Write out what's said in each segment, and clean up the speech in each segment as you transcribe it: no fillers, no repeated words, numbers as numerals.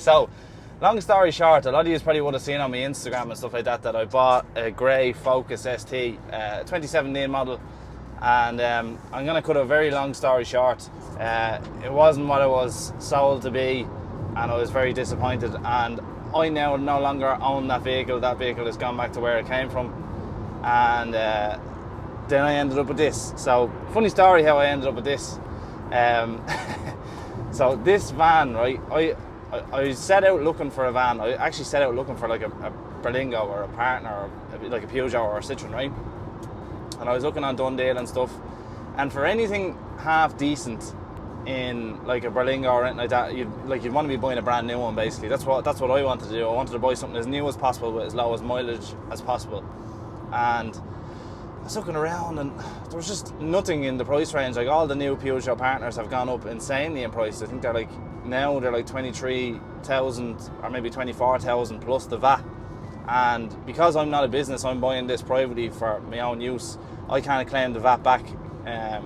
So, long story short, a lot of you probably would have seen on my Instagram and stuff like that I bought a grey Focus ST, 2017 model. And I'm going to cut a very long story short. It wasn't what it was sold to be, and I was very disappointed. And I now no longer own that vehicle. That vehicle has gone back to where it came from. And then I ended up with this. So, funny story how I ended up with this. So this van, right, I set out looking for a van. I actually set out looking for like a Berlingo or a Partner or like a Peugeot or a Citroen, right? And I was looking on Dundee and stuff, and for anything half decent in like a Berlingo or anything like that, you'd want to be buying a brand new one. Basically, that's what I wanted to do. I wanted to buy something as new as possible with as low as mileage as possible. And I was looking around, and there was just nothing in the price range. Like, all the new Peugeot Partners have gone up insanely in price. I think they're like 23,000 or maybe 24,000 plus the VAT. And because I'm not a business, I'm buying this privately for my own use, I can't claim the VAT back,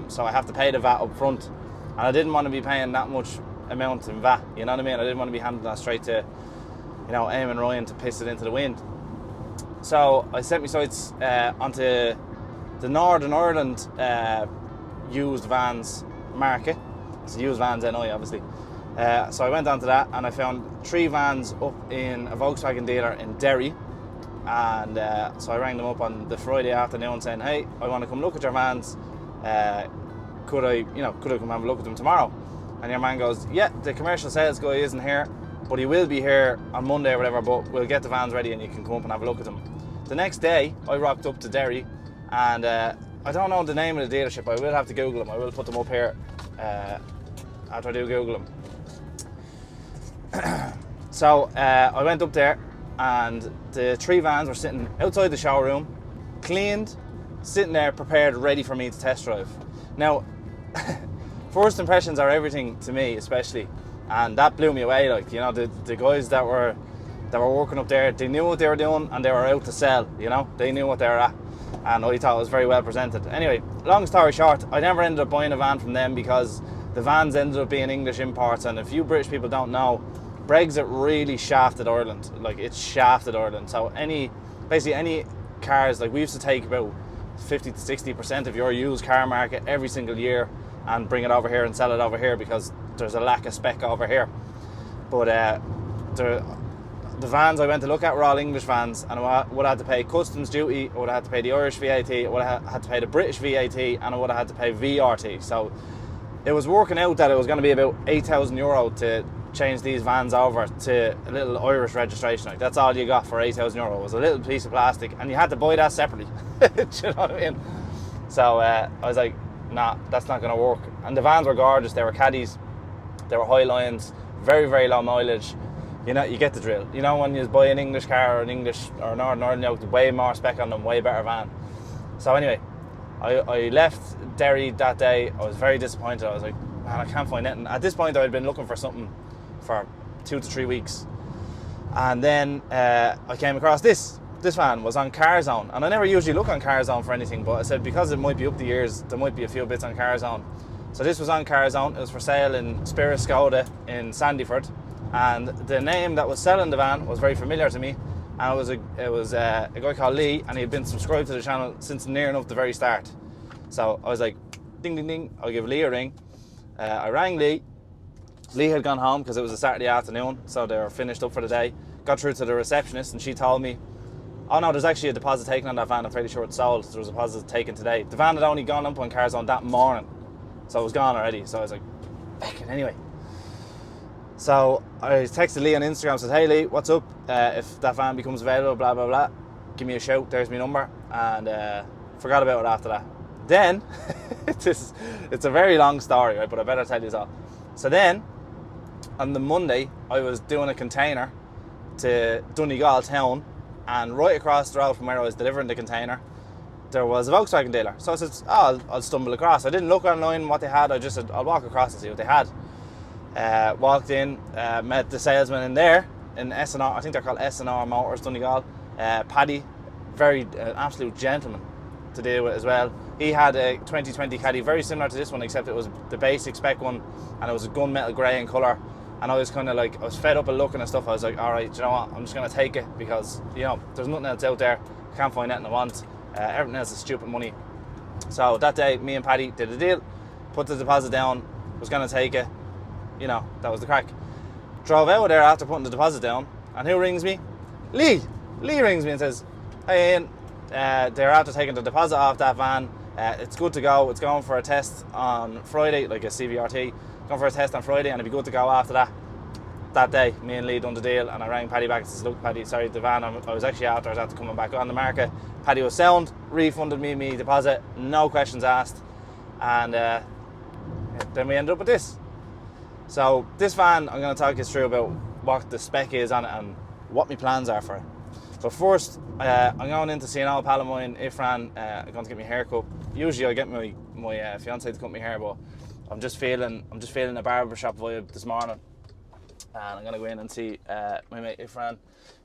so I have to pay the VAT up front. And I didn't want to be paying that much amount in VAT, you know what I mean? I didn't want to be handing that straight to, Eamon Ryan to piss it into the wind. So I set my sights onto the Northern Ireland used vans market. It's used vans NI, obviously. So I went onto that, and I found 3 vans up in a Volkswagen dealer in Derry. And so I rang them up on the Friday afternoon saying, hey, I want to come look at your vans. Could I come have a look at them tomorrow? And your man goes, yeah, the commercial sales guy isn't here, but he will be here on Monday or whatever, but we'll get the vans ready and you can come up and have a look at them. The next day, I rocked up to Derry, and I don't know the name of the dealership. I will have to Google them. I will put them up here after I do Google them. So I went up there, and the 3 vans were sitting outside the showroom, cleaned, sitting there prepared, ready for me to test drive. Now, first impressions are everything to me, especially, and that blew me away. Like, the guys that were working up there, they knew what they were doing, and they were out to sell. They knew what they were at, and I thought it was very well presented. Anyway, long story short, I never ended up buying a van from them because the vans ended up being English imports, and if you British people don't know, Brexit really shafted Ireland. Like, it's shafted Ireland. So basically any cars, like, we used to take about 50 to 60% of your used car market every single year and bring it over here and sell it over here because there's a lack of spec over here. But the vans I went to look at were all English vans, and I would have had to pay customs duty, I would have had to pay the Irish VAT, I would have had to pay the British VAT, and I would have had to pay VRT. So it was working out that it was going to be about €8,000 to change these vans over to a little Irish registration. Like, that's all you got for €8,000. It was a little piece of plastic, and you had to buy that separately. Do you know what I mean? So I was like, nah, that's not going to work. And the vans were gorgeous. They were Caddies, they were High Lines, very, very low mileage. You get the drill. When you buy an English car or an English or Northern Ireland, way more spec on them, way better van. So anyway, I left Derry that day. I was very disappointed. I was like, man, I can't find anything. At this point, I'd been looking for something for 2 to 3 weeks, and then I came across this van was on CarZone, and I never usually look on CarZone for anything, but I said because it might be up the years, there might be a few bits on CarZone. So this was on CarZone. It was for sale in Spirit Skoda in Sandyford, and the name that was selling the van was very familiar to me, and it was a guy called Lee, and he had been subscribed to the channel since near enough the very start. So I was like, ding ding ding, I'll give Lee a ring. I rang Lee. Lee had gone home because it was a Saturday afternoon, so they were finished up for the day. Got through to the receptionist, and she told me, oh no, there's actually a deposit taken on that van. I'm fairly sure it's sold. There was a deposit taken today. The van had only gone up on CarZone that morning, so it was gone already. So I was like, fuck it, anyway. So I texted Lee on Instagram, said, hey Lee, what's up? If that van becomes available, blah blah blah, give me a shout. There's my number. And forgot about it after that. Then it's a very long story, right? But I better tell you this all. So then, on the Monday, I was doing a container to Donegal town, and right across the road from where I was delivering the container, there was a Volkswagen dealer. So I said, oh, I'll stumble across. I didn't look online what they had. I just said, I'll walk across and see what they had. Walked in, met the salesman in there, in S&R, I think they're called S&R Motors Donegal. Paddy, very absolute gentleman to deal with as well. He had a 2020 Caddy, very similar to this one, except it was the basic spec one, and it was a gunmetal grey in colour And I was kind of like, I was fed up of looking and stuff. I was like, all right, do you know what? I'm just going to take it because, you know, there's nothing else out there. I can't find anything I want. Everything else is stupid money. So that day, me and Paddy did a deal, put the deposit down, was going to take it. You know, that was the crack. Drove out of there after putting the deposit down, and who rings me? Lee. Lee rings me and says, hey Ian, they're after taking the deposit off that van. It's good to go. It's going for a test on Friday, like a CVRT. Going for a test on Friday, and it'd be good to go after that. That day, me and Lee done the deal, and I rang Paddy back and says, look Paddy, sorry, the van I was actually after, I was after coming back on the market. Paddy was sound, refunded me deposit, no questions asked, and then we ended up with this. So this van, I'm going to talk you through about what the spec is on it and what my plans are for it. But first, I'm going in to see an old pal of mine, Ifran. I'm going to get my hair cut. Usually I get my fiance to cut my hair, but I'm just feeling a barbershop vibe this morning. And I'm going to go in and see my mate Ifran,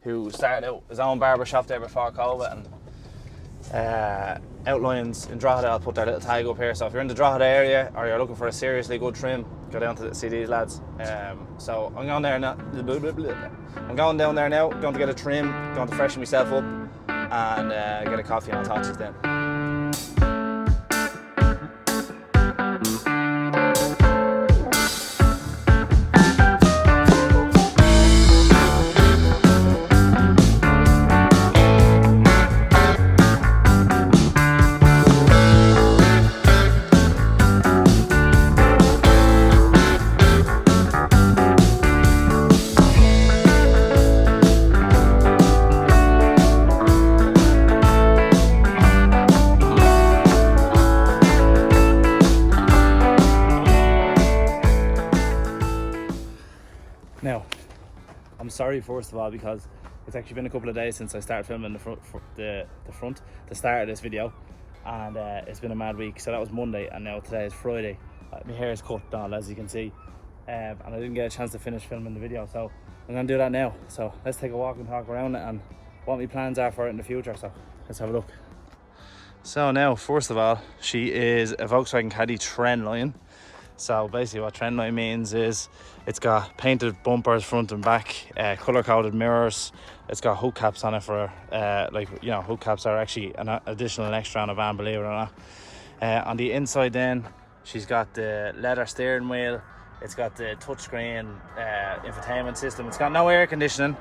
who started out his own barbershop there before COVID, and outlines in Drogheda. I'll put their little tag up here. So if you're in the Drogheda area or you're looking for a seriously good trim, go down to see these lads. So I'm going there now. I'm going down there now, going to get a trim, going to freshen myself up, and get a coffee, and I'll talk to you then. Now, I'm sorry first of all because it's actually been a couple of days since I started filming the start of this video, and it's been a mad week. So that was Monday, and now today is Friday. My hair is cut down, as you can see, and I didn't get a chance to finish filming the video, so I'm going to do that now. So let's take a walk and talk around it and what my plans are for it in the future. So let's have a look. So now, first of all, she is a Volkswagen Caddy Trendline. So basically what Trendline means is it's got painted bumpers front and back, colour coded mirrors. It's got hook caps on it for hook caps are actually an additional extra on a van, believe it or not. On the inside then, she's got the leather steering wheel. It's got the touchscreen infotainment system. It's got no air conditioning,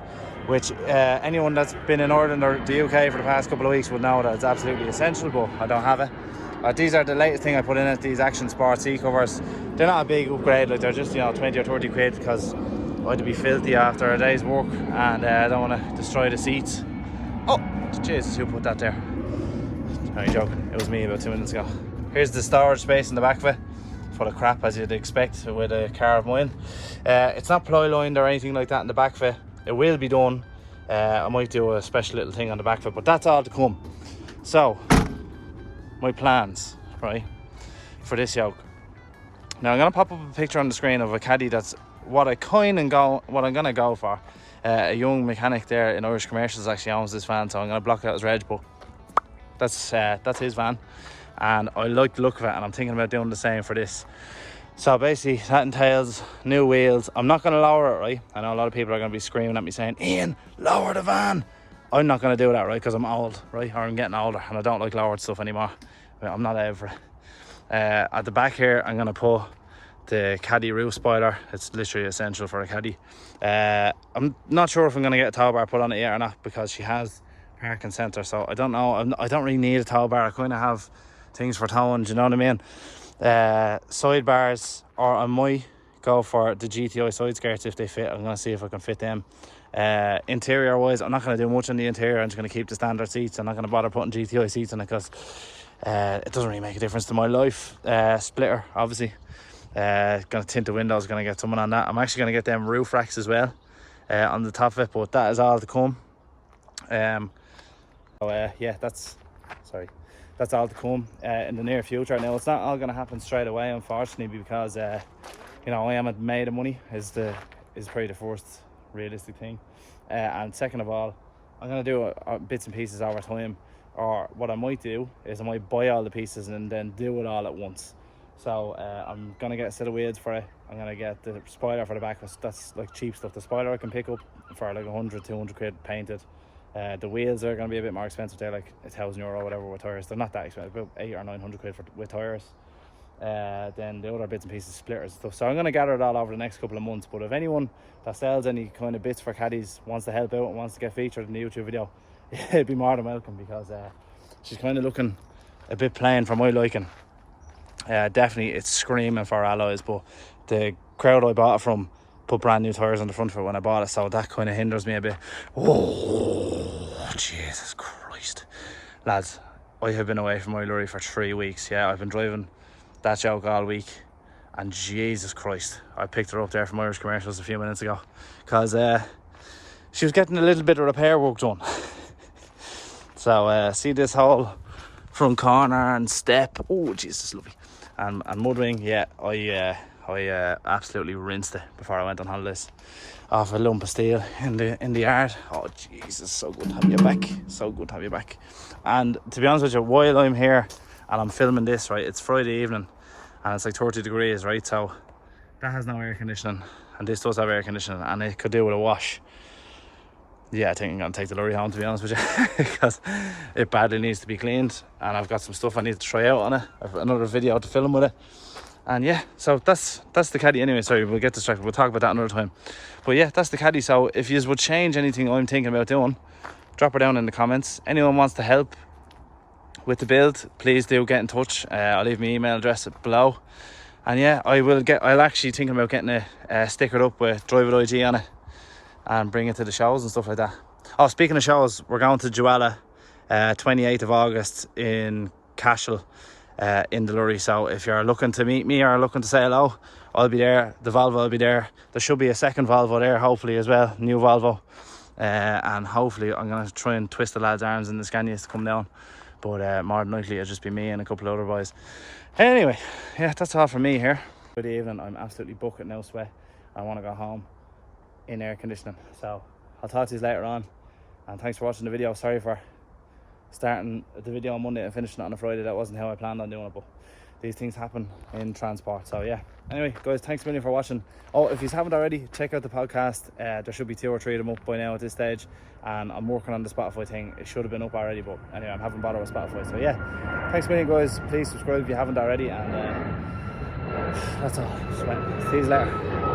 which anyone that's been in Ireland or the UK for the past couple of weeks would know that it's absolutely essential, but I don't have it. These are the latest thing I put in it, these Action Sport seat covers. They're not a big upgrade, like they're just 20 or 30 quid because I had to be filthy after a day's work, and I don't want to destroy the seats. Oh, Jesus, who put that there? No, you're joking, it was me about 2 minutes ago. Here's the storage space in the back of it, full of crap as you'd expect with a car of mine. It's not ply lined or anything like that in the back of it. It will be done. I might do a special little thing on the back of it, but that's all to come. So, my plans, right, for this yoke. Now I'm going to pop up a picture on the screen of a Caddy that's what I'm going to go for. A young mechanic there in Irish Commercials actually owns this van, so I'm going to block out his reg, but that's his van, and I like the look of it, and I'm thinking about doing the same for this. So basically that entails new wheels. I'm not going to lower it, right? I know a lot of people are going to be screaming at me saying, Ian, lower the van. I'm not going to do that, right, because I'm old, right, or I'm getting older and I don't like lowered stuff anymore. I'm not out for it. At the back here, I'm going to put the Caddy roof spoiler. It's literally essential for a Caddy. I'm not sure if I'm going to get a tow bar put on it yet or not, because she has parking centre, so I don't know. I don't really need a tow bar. I kind of have things for towing, do you know what I mean? Sidebars, or I might go for the GTI side skirts if they fit. I'm going to see if I can fit them. Interior wise, I'm not going to do much on the interior. I'm just going to keep the standard seats. I'm not going to bother putting GTI seats in it because it doesn't really make a difference to my life. Splitter, obviously. Going to tint the windows, going to get someone on that. I'm actually going to get them roof racks as well on the top of it, but that is all to come. Yeah, that's all to come in the near future. Now, it's not all going to happen straight away, unfortunately, because I am made of money is probably the first realistic thing, and second of all, I'm going to do bits and pieces over time, or what I might do is I might buy all the pieces and then do it all at once. So I'm going to get a set of wheels for it. I'm going to get the spoiler for the back. That's like cheap stuff. The spoiler I can pick up for like 100, 200 quid painted. The wheels are going to be a bit more expensive. They're like €1,000 or whatever with tyres. They're not that expensive, about 800 or 900 quid with tyres. Then the other bits and pieces, splitters and stuff. So I'm going to gather it all over the next couple of months. But if anyone that sells any kind of bits for caddies wants to help out and wants to get featured in the YouTube video, it'd be more than welcome, because she's kind of looking a bit plain for my liking. Definitely it's screaming for alloys, but the crowd I bought it from put brand new tyres on the front of it when I bought it, so that kind of hinders me a bit. Oh, Jesus Christ. Lads, I have been away from my lorry for 3 weeks. Yeah, I've been driving that joke all week, and Jesus Christ, I picked her up there from Irish Commercials a few minutes ago, because she was getting a little bit of repair work done. So see this whole front corner and step, oh Jesus, lovely, and mudwing. Yeah, I absolutely rinsed it before I went on holidays off a lump of steel in the yard. Oh Jesus, so good to have you back, so good to have you back. And to be honest with you, while I'm here and I'm filming this, right, it's Friday evening and it's like 30 degrees, right, so that has no air conditioning and this does have air conditioning, and it could do with a wash. Yeah, I think I'm going to take the lorry home, to be honest with you, because it badly needs to be cleaned, and I've got some stuff I need to try out on it. I've another video to film with it, and yeah, so that's the Caddy anyway. Sorry, we'll get distracted, we'll talk about that another time. But yeah, that's the Caddy. So if you would change anything I'm thinking about doing, drop it down in the comments. Anyone wants to help with the build, please do get in touch. I'll leave my email address below, and yeah, I'll actually thinking about getting a stickered up with Drive It IG on it and bring it to the shows and stuff like that. Oh, speaking of shows, we're going to Jewella 28th of August in Cashel in the lorry. So if you're looking to meet me or looking to say hello, I'll be there. The Volvo will be there. There should be a second Volvo there, hopefully, as well, new Volvo. And hopefully I'm going to try and twist the lads' arms in the Scanias to come down. But more than likely it'll just be me and a couple of other boys. Anyway, yeah, that's all from me here. Good evening. I'm absolutely bucketing now, sweat. I want to go home in air conditioning. So I'll talk to you later on, and thanks for watching the video. Sorry for starting the video on Monday and finishing it on a Friday. That wasn't how I planned on doing it, but these things happen in transport. So yeah, anyway guys, thanks a million for watching. Oh, if you haven't already, check out the podcast. There should be 2 or 3 of them up by now at this stage, and I'm working on the Spotify thing. It should have been up already, but anyway, I'm having bother with Spotify. So yeah, thanks a million guys. Please subscribe if you haven't already, and that's all. See you later.